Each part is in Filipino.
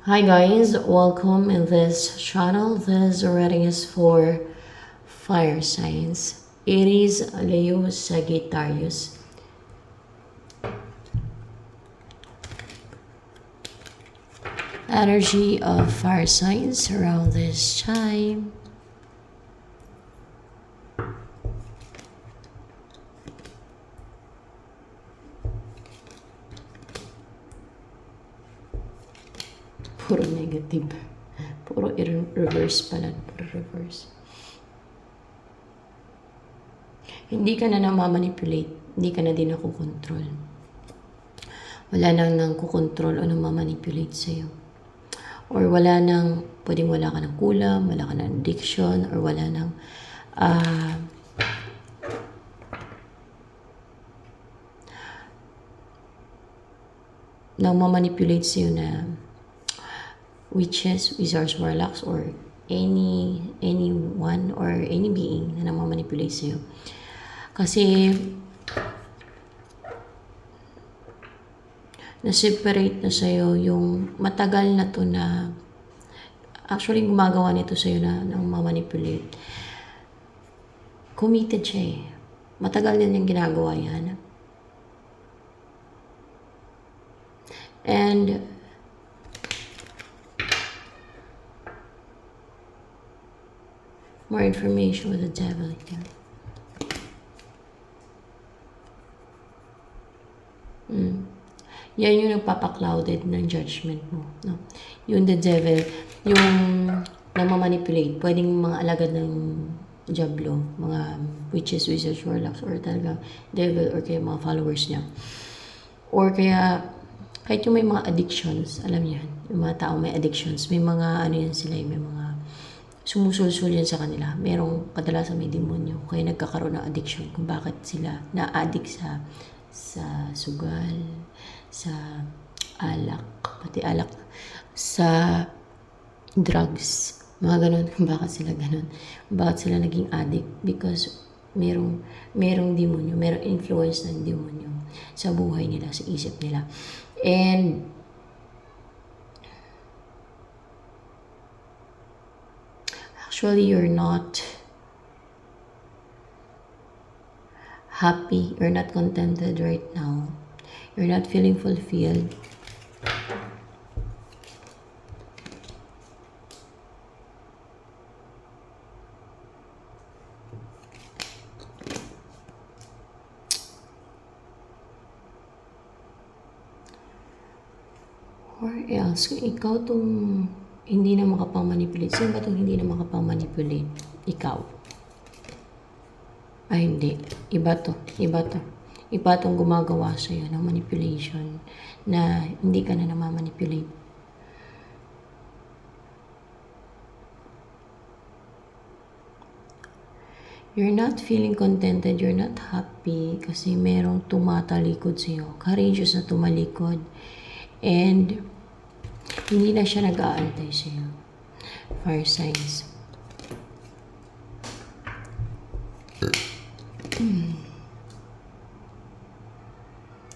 Hi guys, welcome in this channel. This reading is for fire signs. Aries, Leo, Sagittarius. Energy of fire signs around this time. Puro negative. Puro reverse pala. Puro reverse. Hindi ka na namamanipulate. Hindi ka na din nakukontrol. Wala nang kukontrol o namamanipulate sa'yo. Or wala nang, pwedeng wala ka ng kulam, wala ka ng addiction, or wala nang nang mamanipulate sa'yo na witches, wizards, warlocks, or anyone or any being na namamanipulate sa'yo. Kasi na-separate na sa'yo yung matagal na to na actually gumagawa nito sa'yo na mamanipulate. Committed siya eh. Matagal na niyang ginagawa yan. And more information with the devil again. Yan yung nagpapaklouded ng judgment mo. No? Yung the devil, yung namamanipulate, pwedeng mga alagad ng Diablo, mga witches, wizards, warlocks, or talagang devil, or kaya mga followers niya. Or kaya, kahit yung may mga addictions, alam niyo yan, yung mga taong may addictions, may mga ano yan sila, may mga sumusulsul yan sa kanila. Merong kadalasan may demonyo, kaya nagkakaroon ng addiction kung bakit sila na-addict sa sugal, sa alak, pati alak, sa drugs, mga ganun, kung bakit sila ganun, bakit sila naging addict, because merong demonyo, merong influence ng demonyo sa buhay nila, sa isip nila. And actually, you're not happy, you're not contented right now. You're not feeling fulfilled. Or else, kung ikaw tong hindi na makapang-manipulate, sino ba tong hindi na makapang-manipulate? Ikaw. Ay, hindi. Iba to. Iba tong gumagawa sa'yo ng manipulation na hindi ka na namamanipulate. You're not feeling contented, you're not happy kasi merong tumatalikod sa'yo. Courageous na tumalikod. And hindi na siya nag-aantay sa'yo. Fire signs.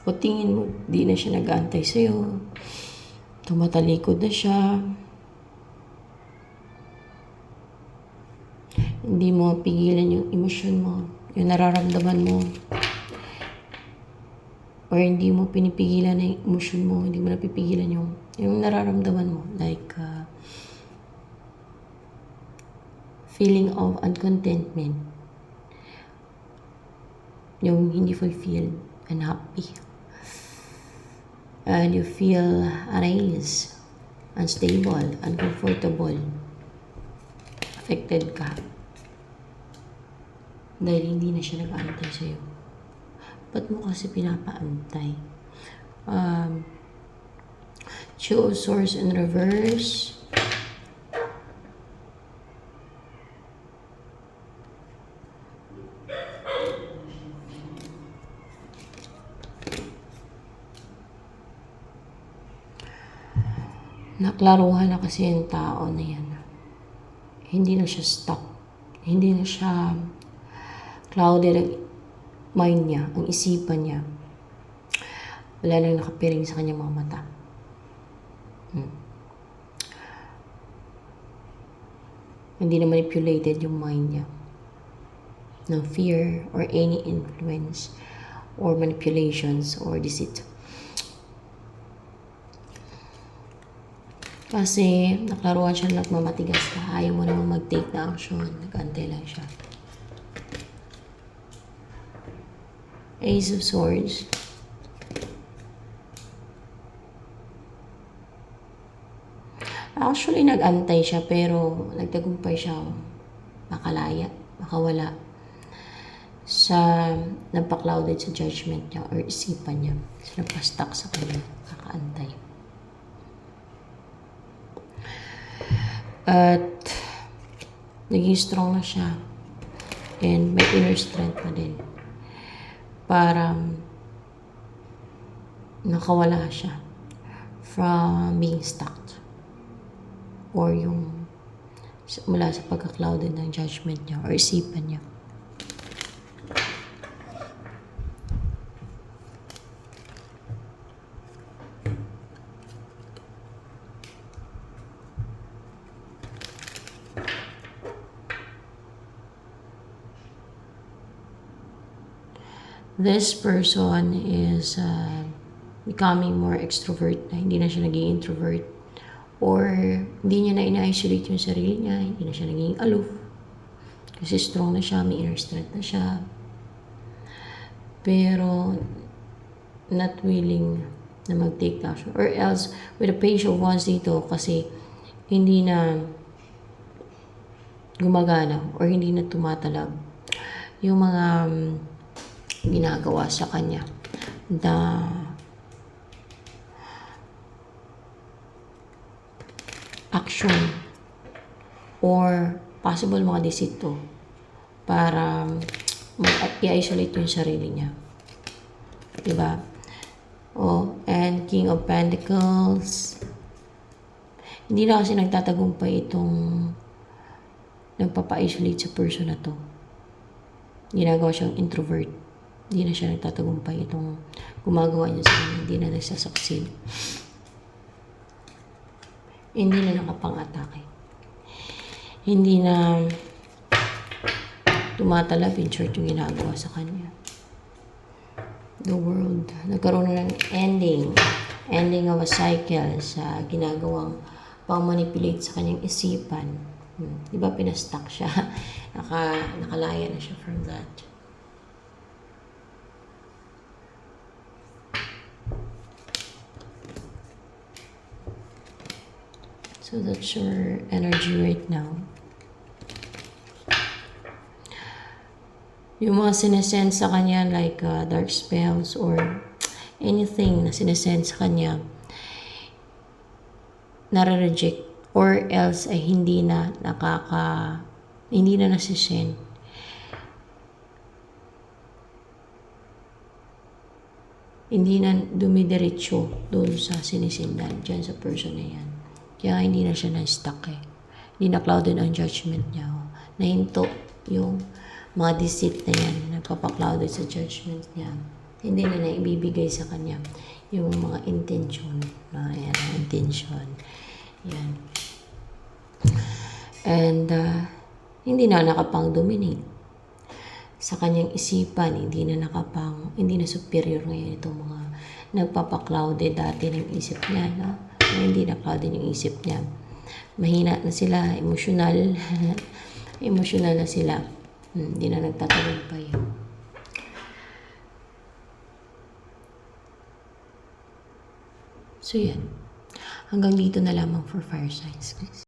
O tingin mo, di na siya nag-aantay sa'yo. Tumatalikod na siya. Hindi mo pigilan yung emosyon mo, yung nararamdaman mo. Or hindi mo pinipigilan na yung emosyon mo, hindi mo napipigilan yung nararamdaman mo. Like, feeling of uncontentment. Yung hindi fulfilled, unhappy. And you feel uneasy, unstable, uncomfortable. Affected ka. Dahil hindi na siya nag-aantay sa'yo. Ba't mo kasi pinapaantay? Two of Swords in reverse. Naklaruhan na kasi yung tao na yan. Hindi na siya stuck. Hindi na siya clouded ang mind niya, ang isipan niya. Wala nang nakapiring sa kanyang mga mata. Hindi na manipulated yung mind niya ng fear or any influence or manipulations or deceit. Kasi naklaruan siya na nagmamatigas ka. Ayaw mo naman mag-take na action. Nag-antay lang siya. Ace of Swords. Actually, nag-antay siya pero nagtagumpay siya makalaya, makawala sa nagpa-clouded sa judgment niya or isipan niya. So, nagpa-stuck sa kanya, kakaantay. At naging strong na siya and may inner strength pa din para nakawala siya from being stuck or yung mula sa pagka-clouded ng judgment niya or isipan niya. This person is becoming more extrovert na hindi na siya naging introvert or hindi niya na ina-isolate yung sarili niya, hindi na siya naging aloof kasi strong na siya, may inner strength na siya pero not willing na mag-take action or else with the page of wands dito kasi hindi na gumagana or hindi na tumatalab yung mga ginagawa sa kanya na action or possible mga desito para i-isolate yung sarili niya. Diba? Oh, and King of Pentacles. Hindi na kasi nagtatagumpay itong nagpapa-isolate sa person na to. Ginagawa siyang introvert. Hindi na siya nagtatagumpay itong gumagawa niya sa kanya. Hindi na nagsasucceed. Hindi na nakapang-atake. Hindi na tumatalab in short yung ginagawa sa kanya. The world. Nagkaroon na ng ending. Ending of a cycle sa ginagawang pang-manipulate sa kanyang isipan. Diba pinastuck siya? Nakalaya na siya from that. So that's your energy right now. Yung mga sinesend sa kanya like dark spells or anything na sinesend sa kanya nare-reject or else ay hindi na nasisend. Hindi na dumidiretso doon sa sinisendan dyan sa person na yan. Kaya hindi na siya na-stuck eh. Hindi na clouded ang judgment niya. Nahinto yung mga deceit na yan. Nagpapa-clouded sa judgment niya. Hindi na ibibigay sa kanya yung mga intention. Ayan, intention. Yan. And hindi na nakapang-dominate sa kanyang isipan. Hindi na superior ngayon itong mga nagpapa-clouded dati ng isip niya. No? Hindi na clouded yung isip niya. Mahina na sila, emotional. Emotional na sila. Hindi na nagtatagumpay. So yan. Hanggang dito na lamang for fire signs, guys.